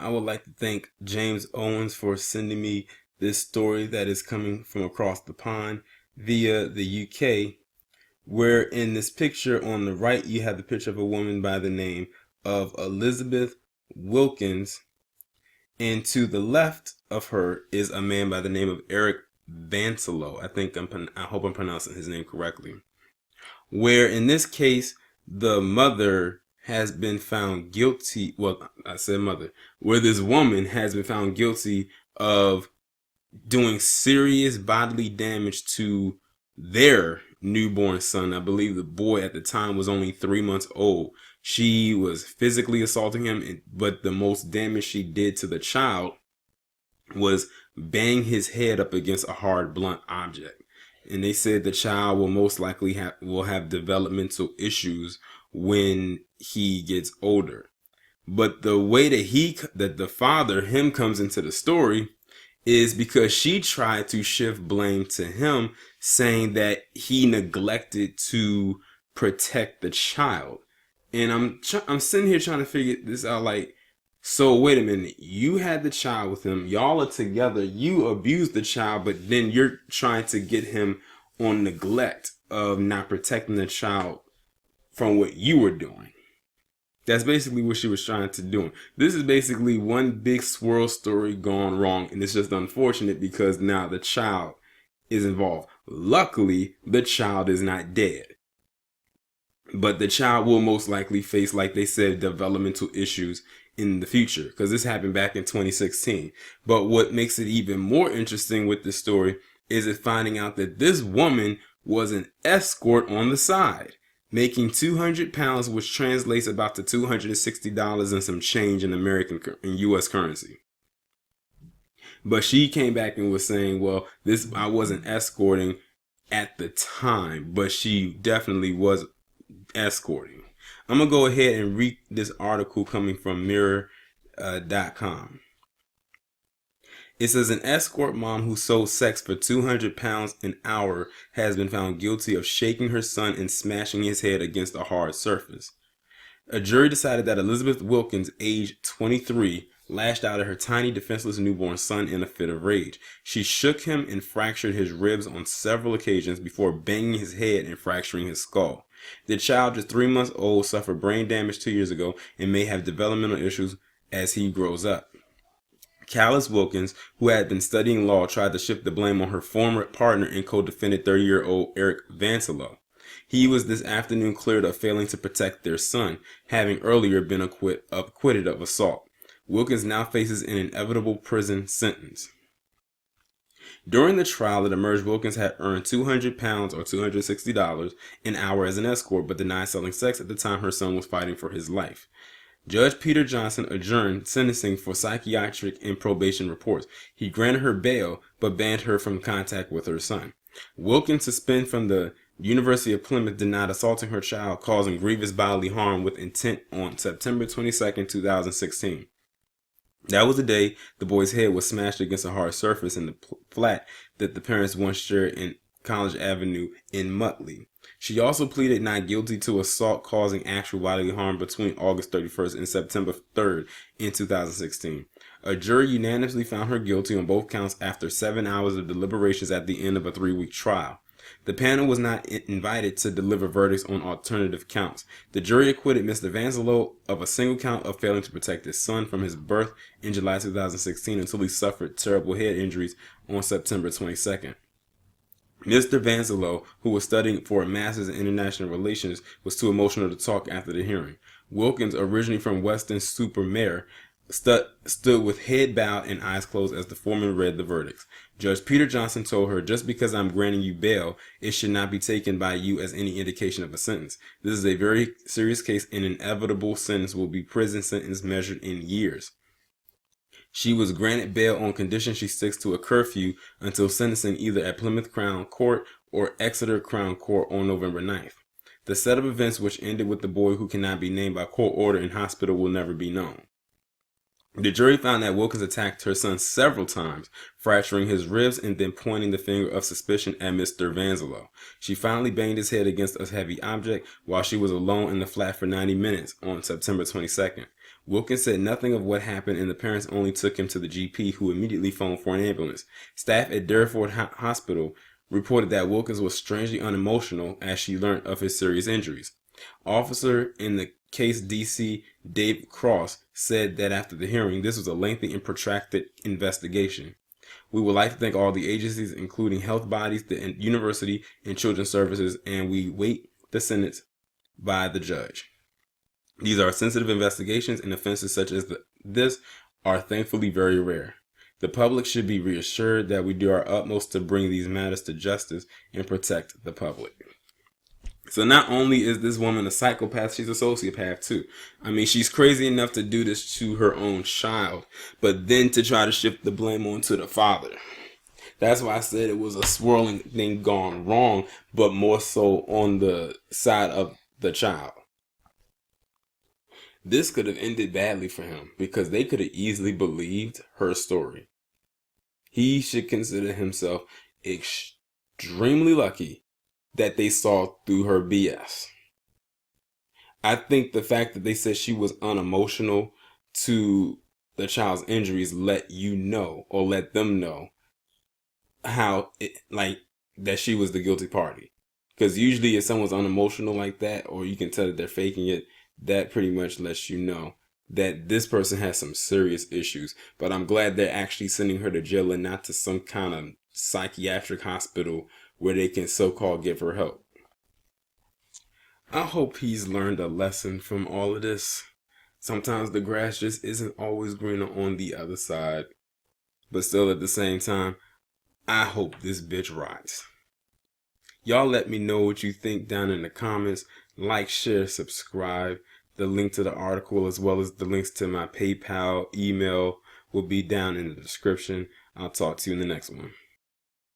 I would like to thank James Owens for sending me this story that is coming from across the pond via the UK, where in this picture on the right you have the picture of a woman by the name of Elizabeth Wilkins, and to the left of her is a man by the name of Eric Vanselo. I hope I'm pronouncing his name correctly. Where in this case, the mother has been found guilty. Well, I said mother. Where this woman has been found guilty of doing serious bodily damage to their newborn son. I believe the boy at the time was only 3 months old. She was physically assaulting him, but the most damage she did to the child was bang his head up against a hard, blunt object. And they said the child will most likely have developmental issues when he gets older. But the way that the father, him, comes into the story is because she tried to shift blame to him, saying that he neglected to protect the child. And I'm sitting here trying to figure this out, like, so wait a minute, you had the child with him, y'all are together, you abused the child, but then you're trying to get him on neglect of not protecting the child from what you were doing. That's basically what she was trying to do. This is basically one big swirl story gone wrong, and it's just unfortunate because now the child is involved. Luckily, the child is not dead. But the child will most likely face, like they said, developmental issues in the future, because this happened back in 2016. But what makes it even more interesting with this story is it finding out that this woman was an escort on the side, making 200 pounds, which translates about to $260 and some change in in U.S. currency. But she came back and was saying, well, I wasn't escorting at the time, but she definitely was escorting. I'm going to go ahead and read this article coming from mirror.com. It says an escort mom who sold sex for 200 pounds an hour has been found guilty of shaking her son and smashing his head against a hard surface. A jury decided that Elizabeth Wilkins, age 23, lashed out at her tiny, defenseless newborn son in a fit of rage. She shook him and fractured his ribs on several occasions before banging his head and fracturing his skull. The child, just 3 months old, suffered brain damage 2 years ago and may have developmental issues as he grows up. Callis Wilkins, who had been studying law, tried to shift the blame on her former partner and co-defendant 30-year-old Eric Vanselo. He was this afternoon cleared of failing to protect their son, having earlier been acquitted of assault. Wilkins now faces an inevitable prison sentence. During the trial, it emerged Wilkins had earned 200 pounds or $260 an hour as an escort, but denied selling sex at the time her son was fighting for his life. Judge Peter Johnson adjourned sentencing for psychiatric and probation reports. He granted her bail, but banned her from contact with her son. Wilkins, suspended from the University of Plymouth, denied assaulting her child, causing grievous bodily harm with intent on September 22, 2016. That was the day the boy's head was smashed against a hard surface in the flat that the parents once shared in College Avenue in Muttley. She also pleaded not guilty to assault causing actual bodily harm between August 31st and September 3rd in 2016. A jury unanimously found her guilty on both counts after 7 hours of deliberations at the end of a 3-week trial. The panel was not invited to deliver verdicts on alternative counts. The jury acquitted Mr. Vanselo of a single count of failing to protect his son from his birth in July 2016 until he suffered terrible head injuries on September 22nd. Mr. Vanselo, who was studying for a master's in international relations, was too emotional to talk after the hearing. Wilkins, originally from Weston-super-Mare, stood with head bowed and eyes closed as the foreman read the verdicts. Judge Peter Johnson told her, "Just because I'm granting you bail, it should not be taken by you as any indication of a sentence. This is a very serious case, and an inevitable sentence will be prison sentence measured in years." She was granted bail on condition she sticks to a curfew until sentencing either at Plymouth Crown Court or Exeter Crown Court on November 9th. The set of events which ended with the boy who cannot be named by court order in hospital will never be known. The jury found that Wilkins attacked her son several times, fracturing his ribs and then pointing the finger of suspicion at Mr. Vanselo. She finally banged his head against a heavy object while she was alone in the flat for 90 minutes on September 22nd. Wilkins said nothing of what happened, and the parents only took him to the GP, who immediately phoned for an ambulance. Staff at Derriford Hospital reported that Wilkins was strangely unemotional as she learned of his serious injuries. Officer in the case DC Dave Cross said that after the hearing, this was a lengthy and protracted investigation. We would like to thank all the agencies, including health bodies, the university, and children's services, and we wait the sentence by the judge. These are sensitive investigations, and offenses such as this are thankfully very rare. The public should be reassured that we do our utmost to bring these matters to justice and protect the public. So not only is this woman a psychopath, she's a sociopath too. I mean, she's crazy enough to do this to her own child, but then to try to shift the blame onto the father. That's why I said it was a swirling thing gone wrong, but more so on the side of the child. This could have ended badly for him because they could have easily believed her story. He should consider himself extremely lucky that they saw through her BS. I think the fact that they said she was unemotional to the child's injuries let you know, or let them know, how that she was the guilty party. Because usually if someone's unemotional like that, or you can tell that they're faking it, that pretty much lets you know that this person has some serious issues. But I'm glad they're actually sending her to jail and not to some kind of psychiatric hospital where they can so-called give her help. I hope he's learned a lesson from all of this. Sometimes the grass just isn't always greener on the other side. But still at the same time, I hope this bitch rots. Y'all let me know what you think down in the comments. Like, share, subscribe. The link to the article as well as the links to my PayPal email will be down in the description. I'll talk to you in the next one.